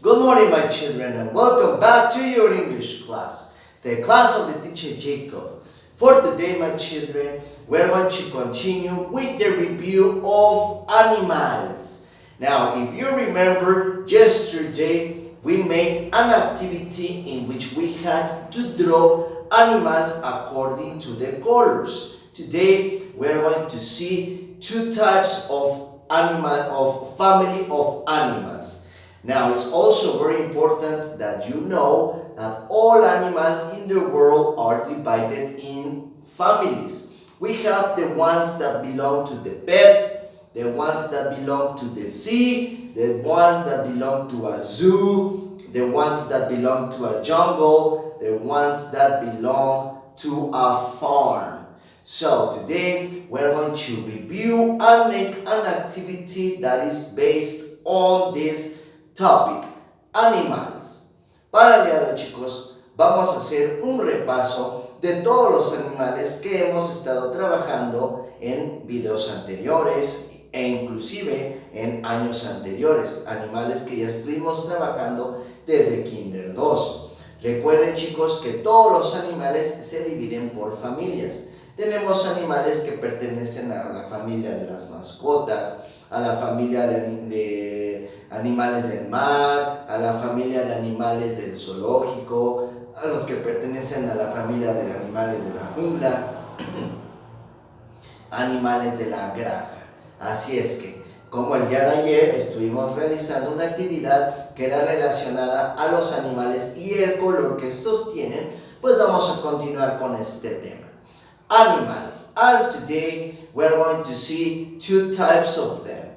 Good morning, my children, and welcome back to your English class, the class of the teacher Jacob. For today, my children, we're going to continue with the review of animals. Now, if you remember, yesterday we made an activity in which we had to draw animals according to the colors. Today, we're going to see two types of family of animals. Now, it's also very important that you know that all animals in the world are divided in families. We have the ones that belong to the pets, the ones that belong to the sea, the ones that belong to a zoo, the ones that belong to a jungle, the ones that belong to a farm. So today we're going to review and make an activity that is based on this topic, animals. Para el día de hoy, chicos, vamos a hacer un repaso de todos los animales que hemos estado trabajando en videos anteriores e inclusive en años anteriores, animales que ya estuvimos trabajando desde Kinder 2. Recuerden, chicos, que todos los animales se dividen por familias. Tenemos animales que pertenecen a la familia de las mascotas, a la familia de animales del mar, a la familia de animales del zoológico, a los que pertenecen a la familia de animales de la jungla, animales de la granja. Así es que, como el día de ayer estuvimos realizando una actividad que era relacionada a los animales y el color que estos tienen, pues vamos a continuar con este tema. Animals, and today we're going to see two types of them.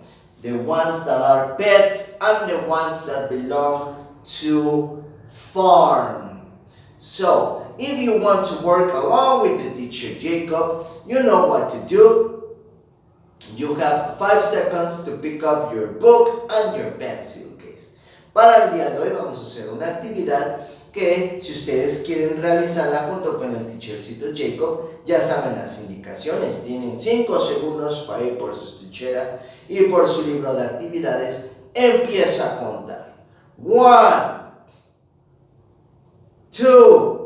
The ones that are pets and the ones that belong to farm. So, if you want to work along with the teacher Jacob, you know what to do. You have 5 seconds to pick up your book and your pencil case. Para el día de hoy vamos a hacer una actividad que si ustedes quieren realizarla junto con el teachercito Jacob, ya saben las indicaciones. Tienen 5 segundos para ir por su estuchera y por su libro de actividades. Empieza a contar. 1, 2,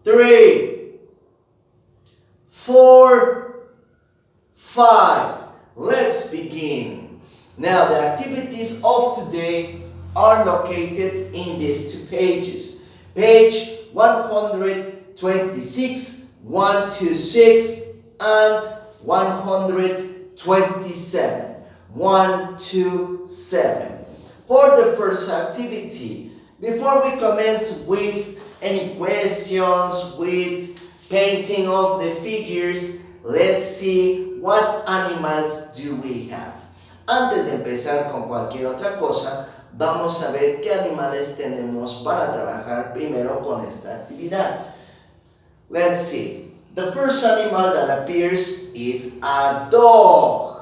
3, 4, 5. Let's begin. Now, the activities of today are located in these 2 pages. Page 126, 126, and 127. 127. For the first activity, before we commence with any questions, with painting of the figures, let's see what animals do we have. Antes de empezar con cualquier otra cosa, vamos a ver qué animales tenemos para trabajar primero con esta actividad. Let's see. The first animal that appears is a dog.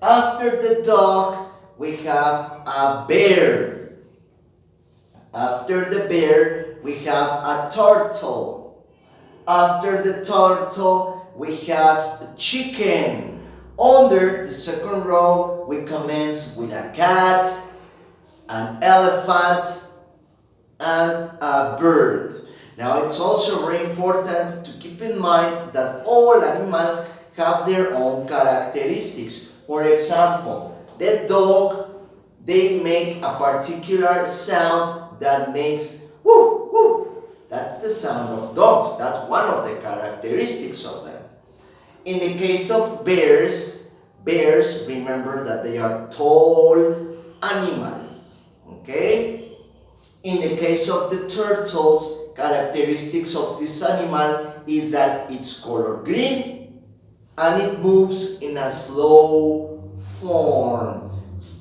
After the dog, we have a bear. After the bear, we have a turtle. After the turtle, we have a chicken. Under the second row, we commence with a cat, an elephant, and a bird. Now, it's also very important to keep in mind that all animals have their own characteristics. For example, the dog, they make a particular sound that makes woo, woo. That's the sound of dogs. That's one of the characteristics of them. In the case of bears, remember that they are tall animals. Okay? In the case of the turtles, characteristics of this animal is that it's color green and it moves in a slow form.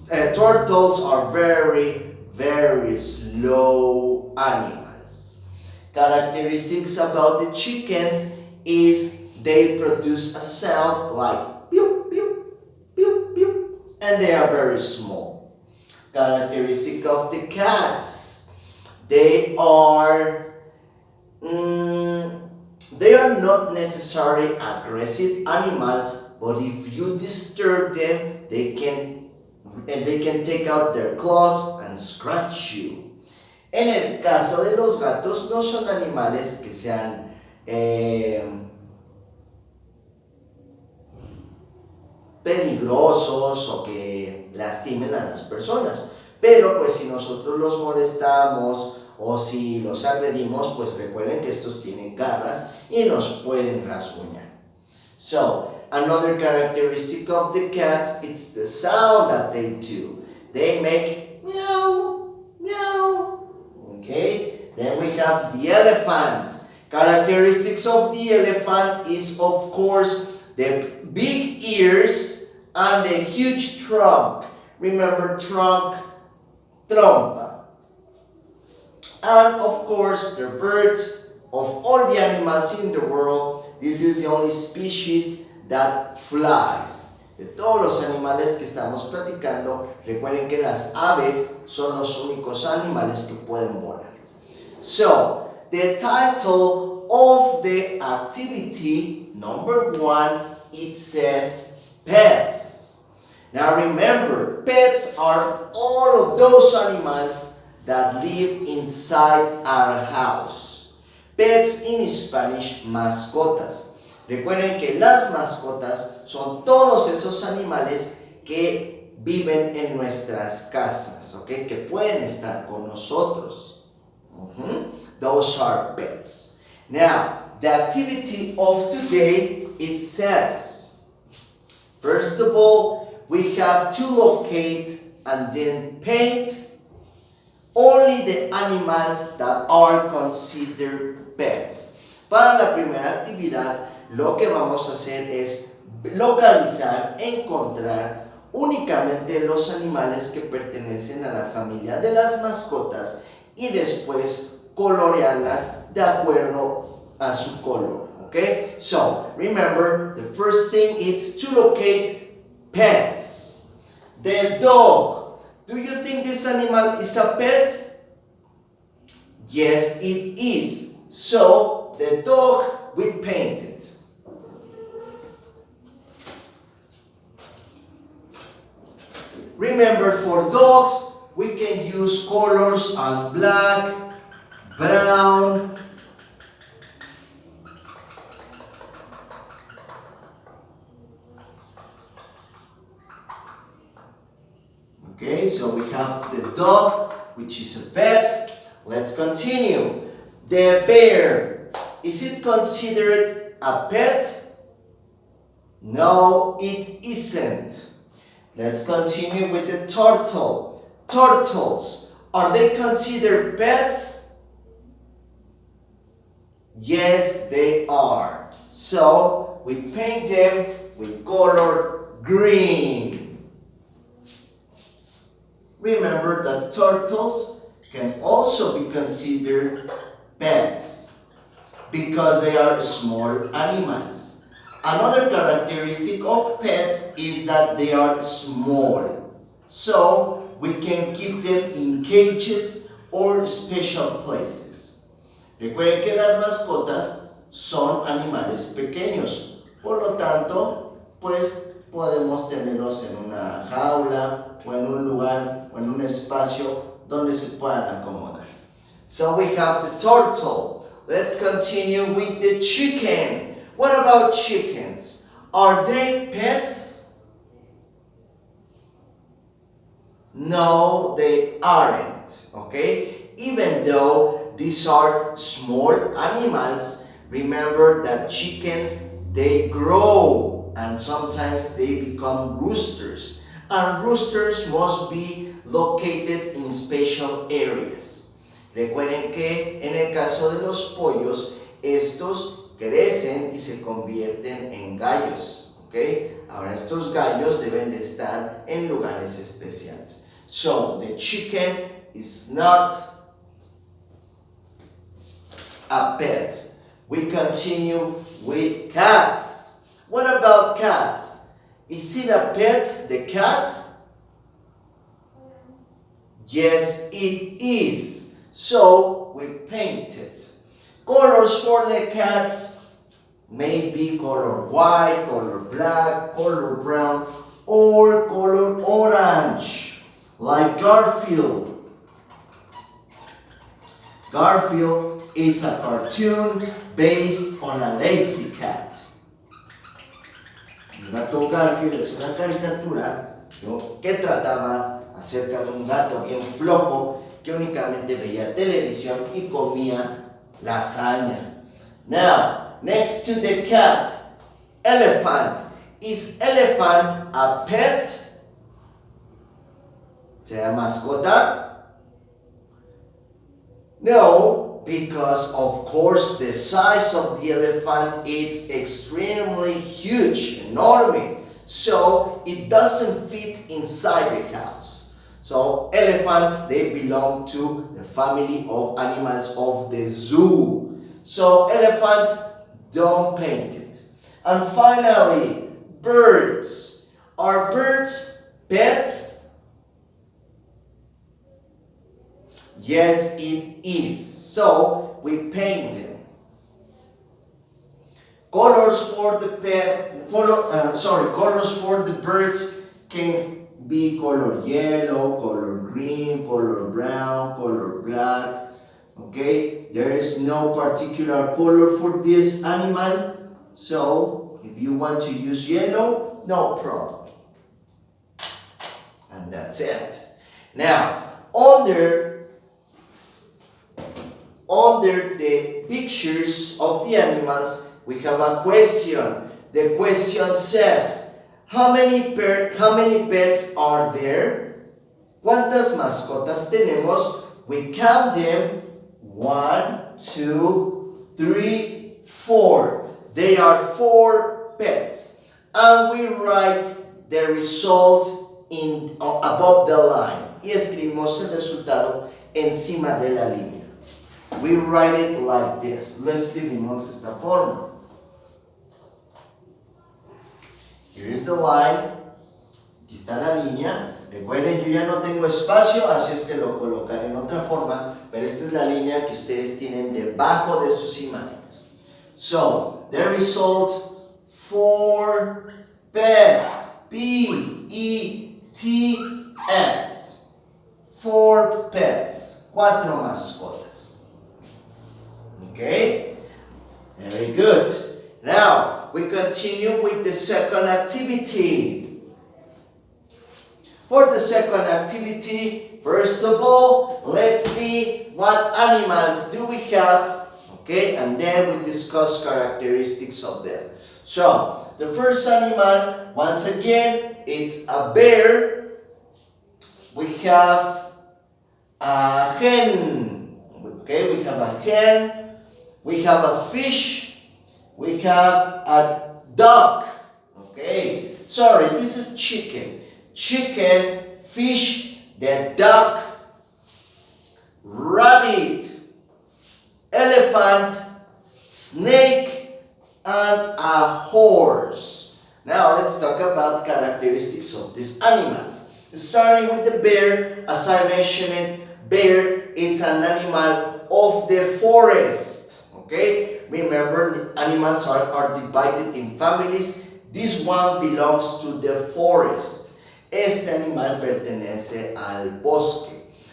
Turtles are very, very slow animals. Characteristics about the chickens is they produce a sound like pew, pew, pew, pew, and they are very small. Characteristic of the cats, they are not necessarily aggressive animals, but if you disturb them, they can and they can take out their claws and scratch you. En el caso de los gatos, no son animales que sean peligrosos o que lastimen a las personas. Pero pues si nosotros los molestamos o si los agredimos, pues recuerden que estos tienen garras y nos pueden rasguñar. So, another characteristic of the cats, it's the sound that they do. They make meow, meow. Okay, then we have the elephant. Characteristics of the elephant is, of course, the big ears and the huge trunk. Remember, trunk, trompa. And of course, the birds, of all the animals in the world, this is the only species that flies. De todos los animales que estamos platicando, recuerden que las aves son los únicos animales que pueden volar. So, the title of the activity, number 1, it says pets. Now remember, pets are all of those animals that live inside our house. Pets in Spanish, mascotas. Recuerden que las mascotas son todos esos animales que viven en nuestras casas, ¿ok? Que pueden estar con nosotros. Those are pets. Now, the activity of today, it says, first of all, we have to locate and then paint only the animals that are considered pets. Para la primera actividad, lo que vamos a hacer es localizar, encontrar únicamente los animales que pertenecen a la familia de las mascotas y después colorearlas de acuerdo a su color. Okay? So, remember, the first thing is to locate pets. The dog. Do you think this animal is a pet? Yes, it is. So, the dog, we paint it. Remember, for dogs, we can use colors as black, brown, okay, so we have the dog, which is a pet. Let's continue. The bear. Is it considered a pet? No, it isn't. Let's continue with the turtle. Turtles. Are they considered pets? Yes, they are. So, we paint them with color green. Remember that turtles can also be considered pets because they are small animals. Another characteristic of pets is that they are small. So, we can keep them in cages or special places. Recuerden que las mascotas son animales pequeños. Por lo tanto, pues podemos tenerlos en una jaula o en un lugar o en un espacio donde se puedan acomodar. So we have the turtle. Let's continue with the chicken. What about chickens? Are they pets? No, they aren't, okay? Even though these are small animals, remember that chickens, they grow and sometimes they become roosters. And roosters must be located in special areas. Recuerden que en el caso de los pollos, estos crecen y se convierten en gallos, ¿ok? Ahora estos gallos deben de estar en lugares especiales. So, the chicken is not a pet. We continue with cats. What about cats? Is it a pet, the cat? Yes, it is. So, we paint it. Colors for the cats may be color white, color black, color brown, or color orange. like Garfield. Garfield is a cartoon based on a lazy cat. El gato Garfield es una caricatura, ¿no?, que trataba acerca de un gato bien flojo que únicamente veía televisión y comía lasaña. Now, next to the cat, elephant. Is elephant a pet? ¿Será mascota? No, because of course the size of the elephant is extremely huge, enormous. So it doesn't fit inside the house. So elephants, they belong to the family of animals of the zoo. So elephant, don't paint it. And finally, birds. Are birds pets? Yes, it is. So we paint them. Colors for the colors for the birds can be color yellow, color green, color brown, color black. Okay, there is no particular color for this animal. So if you want to use yellow, no problem. And that's it. Now, under the pictures of the animals, we have a question. The question says, how many pets are there? ¿Cuántas mascotas tenemos? We count them. 1, 2, 3, 4. They are 4 pets. And we write the result above the line. Y escribimos el resultado encima de la línea. We write it like this. Lo escribimos de esta forma. Here is the line. Aquí está la línea. Recuerden, yo ya no tengo espacio, así es que lo colocaré en otra forma, pero esta es la línea que ustedes tienen debajo de sus imágenes. So, the result, 4 pets. P-E-T-S. 4 pets. 4 mascotas. Okay? Very good. Now, we continue with the second activity. For the second activity, first of all, let's see what animals do we have, okay, and then we discuss characteristics of them. So, the first animal, once again, it's a bear. We have a hen, okay, we have a hen, we have a fish, we have a duck, okay, sorry, this is chicken. Chicken, fish, the duck, rabbit, elephant, snake, and a horse. Now let's talk about characteristics of these animals. Starting with the bear, as I mentioned, bear, it's an animal of the forest. Okay? Remember, animals are divided in families. This one belongs to the forest. Este animal pertenece al bosque.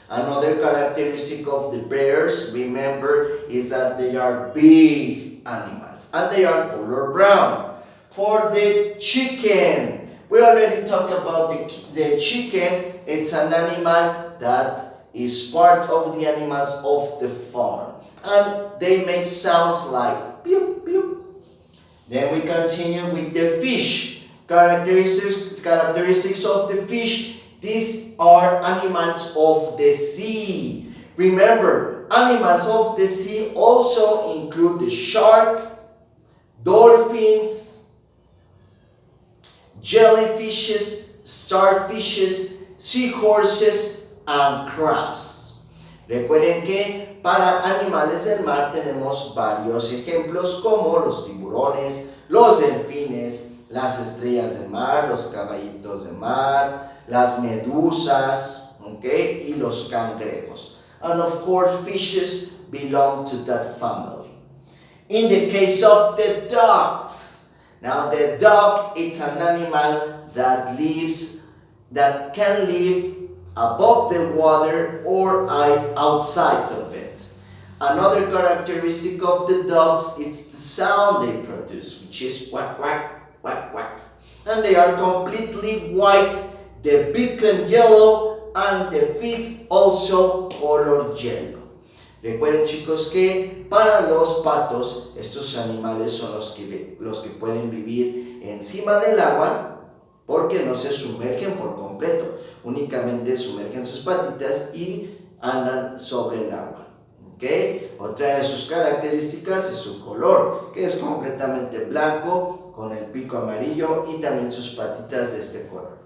Another characteristic of the bears, remember, is that they are big animals and they are color brown. For the chicken, we already talked about the chicken. It's an animal that is part of the animals of the farm. And they make sounds like pew, pew. Then we continue with the fish. Characteristics of the fish. These are animals of the sea. Remember, animals of the sea also include the shark, dolphins, jellyfishes, starfishes, seahorses, and crabs. Recuerden que para animales del mar tenemos varios ejemplos como los tiburones, los delfines, las estrellas de mar, los caballitos de mar, las medusas, okay, y los cangrejos. And of course, fishes belong to that family. In the case of the ducks, now the duck, it's an animal that can live above the water or outside of it. Another characteristic of the dogs is the sound they produce, which is quack, quack, quack, quack. And they are completely white, the beacon yellow, and the feet also color yellow. Recuerden, chicos, que para los patos estos animales son los que pueden vivir encima del agua porque no se sumergen por completo, únicamente sumergen sus patitas y andan sobre el agua. ¿Okay? Otra de sus características es su color, que es completamente blanco con el pico amarillo y también sus patitas de este color.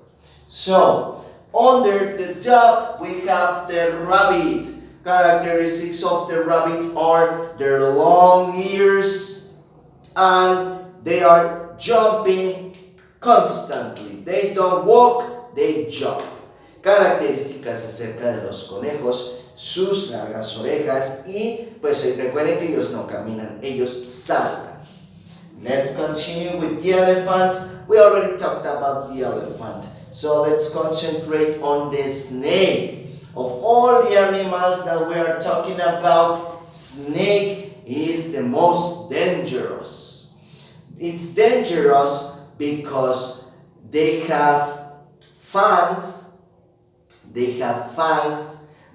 So, under the dog we have the rabbit. Characteristics of the rabbit are their long ears and they are jumping constantly. They don't walk, they jump. Características acerca de los conejos, sus largas orejas y pues recuerden que ellos no caminan, ellos saltan. Let's continue with the elephant. We already talked about the elephant, so let's concentrate on the snake. Of all the animals that we are talking about, snake is the most dangerous. It's dangerous because they have fangs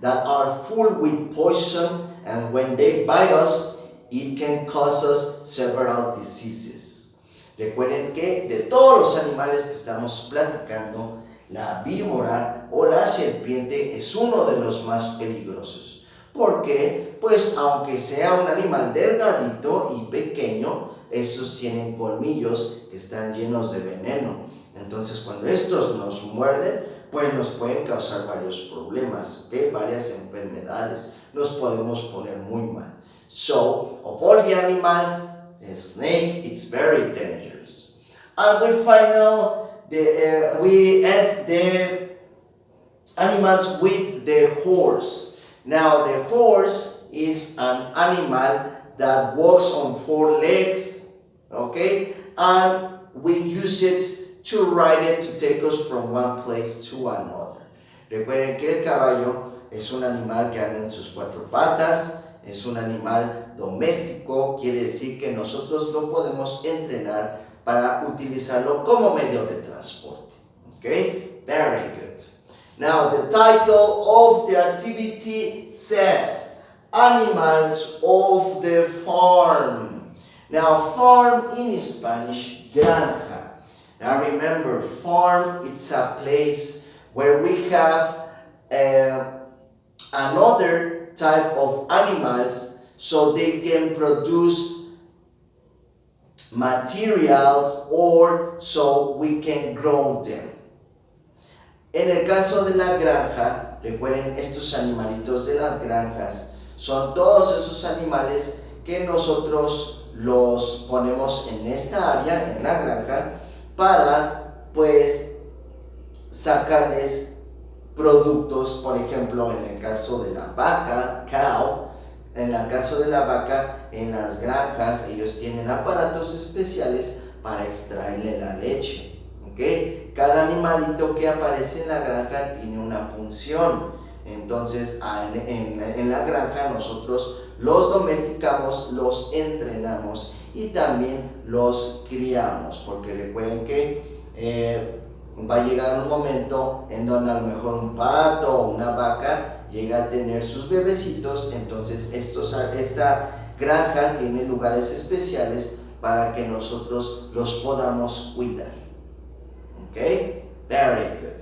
that are full with poison, and when they bite us, it can cause us several diseases. Recuerden que de todos los animales que estamos platicando, la víbora o la serpiente es uno de los más peligrosos. ¿Por qué? Pues aunque sea un animal delgadito y pequeño, estos tienen colmillos que están llenos de veneno. Entonces cuando estos nos muerden, pues nos pueden causar varios problemas, ¿okay? Varias enfermedades, nos podemos poner muy mal. So, of all the animals, the snake is very dangerous. And we end the animals with the horse. Now, the horse is an animal that walks on 4 legs, okay? And we use it to ride it to take us from one place to another. Recuerden que el caballo es un animal que anda en sus 4 patas, es un animal doméstico, quiere decir que nosotros lo podemos entrenar para utilizarlo como medio de transporte. Okay? Very good. Now, the title of the activity says Animals of the Farm. Now, farm in Spanish, granja. Now, remember, farm, it's a place where we have another type of animals so they can produce materials or so we can grow them. En el caso de la granja, recuerden, estos animalitos de las granjas son todos esos animales que nosotros los ponemos en esta área, en la granja, para pues sacarles productos. Por ejemplo, en el caso de la vaca, cow, en el caso de la vaca, en las granjas ellos tienen aparatos especiales para extraerle la leche. ¿Okay? Cada animalito que aparece en la granja tiene una función. Entonces en la granja nosotros los domesticamos, los entrenamos y también los criamos, porque recuerden que va a llegar un momento en donde a lo mejor un pato o una vaca llega a tener sus bebecitos. Entonces esta granja tiene lugares especiales para que nosotros los podamos cuidar. Okay? Very good.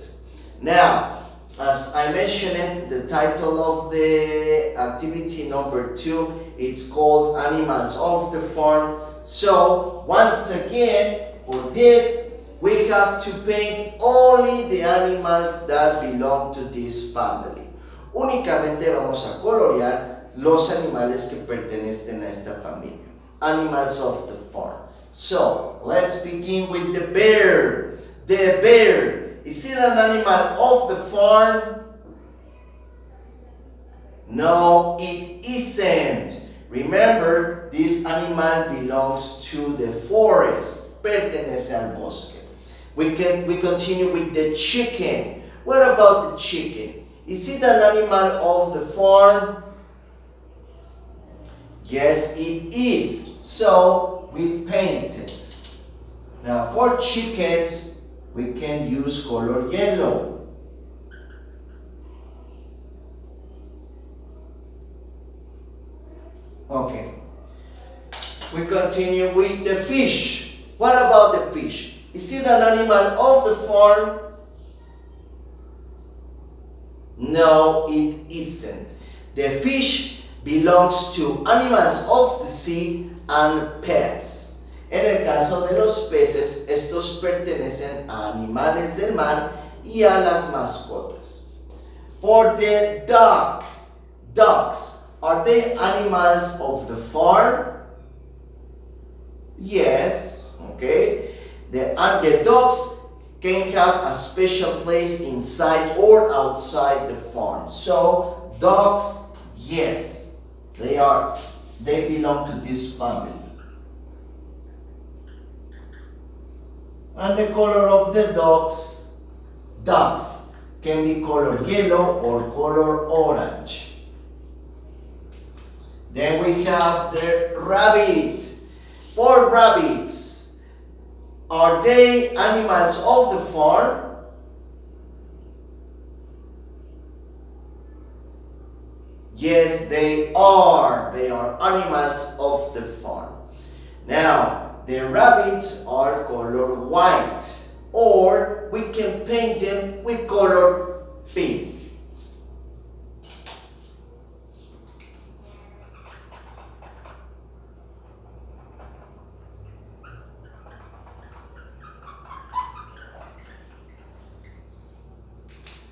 Now, as I mentioned, the title of the activity number 2, it's called Animals of the Farm. So, once again, for this, we have to paint only the animals that belong to this family. Únicamente vamos a colorear los animales que pertenecen a esta familia. Animals of the farm. So, let's begin with the bear. The bear, is it an animal of the farm? No, it isn't. Remember, this animal belongs to the forest. Pertenece al bosque. We continue with the chicken. What about the chicken? Is it an animal of the farm? Yes, it is. So we paint it. Now for chickens, we can use color yellow. Okay. We continue with the fish. What about the fish? Is it an animal of the farm? No, it isn't. The fish belongs to animals of the sea and pets. En el caso de los peces, estos pertenecen a animales del mar y a las mascotas. For the ducks, are they animals of the farm? Yes, okay. The ducks can have a special place inside or outside the farm. So, ducks, yes, they belong to this family. And the color of the ducks can be color yellow or color orange. Then we have the rabbit. For rabbits, are they animals of the farm? Yes, they are. They are animals of the farm. Now, the rabbits are color white, or we can paint them with color pink.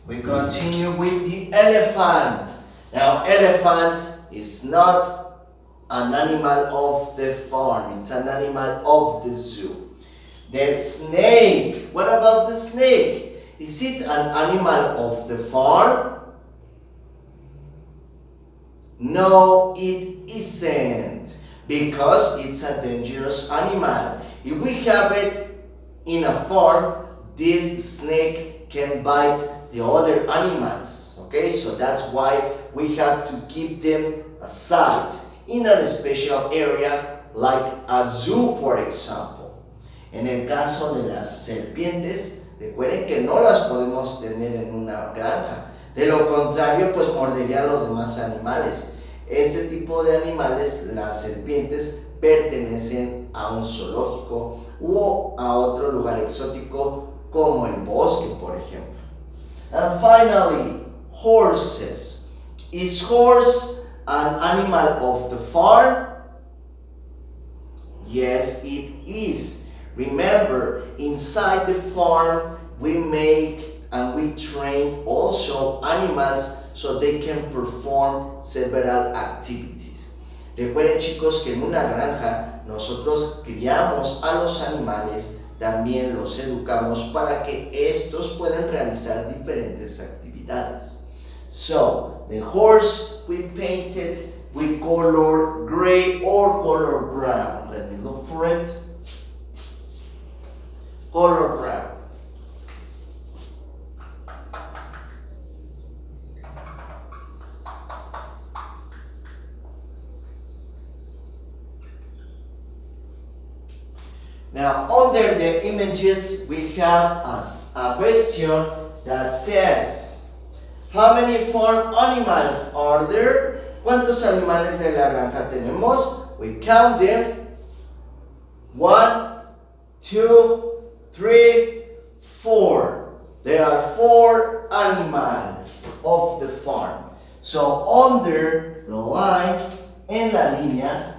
We continue with the elephant. Now, elephant is not an animal of the farm. It's an animal of the zoo. The snake. What about the snake? Is it an animal of the farm? No, it isn't. Because it's a dangerous animal. If we have it in a farm, this snake can bite the other animals. Okay, so that's why we have to keep them aside in a special area like a zoo, for example. En el caso de las serpientes, recuerden que no las podemos tener en una granja. De lo contrario, pues mordería a los demás animales. Este tipo de animales, las serpientes, pertenecen a un zoológico o a otro lugar exótico como el bosque, por ejemplo. And finally, horses. Is horse an animal of the farm? Yes, it is. Remember, inside the farm, we make and we train also animals so they can perform several activities. Recuerden, chicos, que en una granja nosotros criamos a los animales, también los educamos para que estos puedan realizar diferentes actividades. So, the horse we painted with color gray or color brown. Let me look for it. Color brown. Now, under the images, we have a question that says, how many farm animals are there? ¿Cuántos animales de la granja tenemos? We count them. 1, 2, 3, 4. There are 4 animals of the farm. So, under the line, en la línea,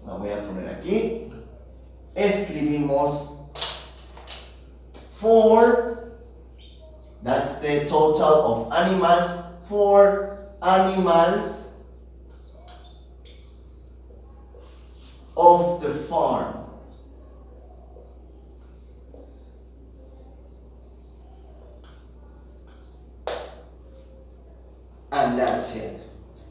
la voy a poner aquí, escribimos 4, that's the total of animals, 4 animals of the farm. And that's it.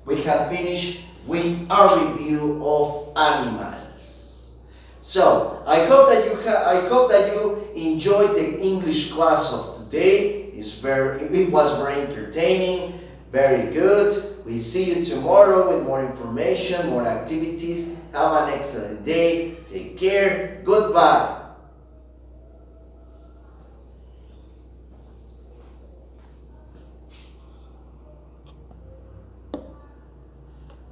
We have finished with our review of animals. So, I hope that you enjoyed the English class of today. It was very entertaining. Very good. We see you tomorrow with more information, more activities. Have an excellent day. Take care. Goodbye.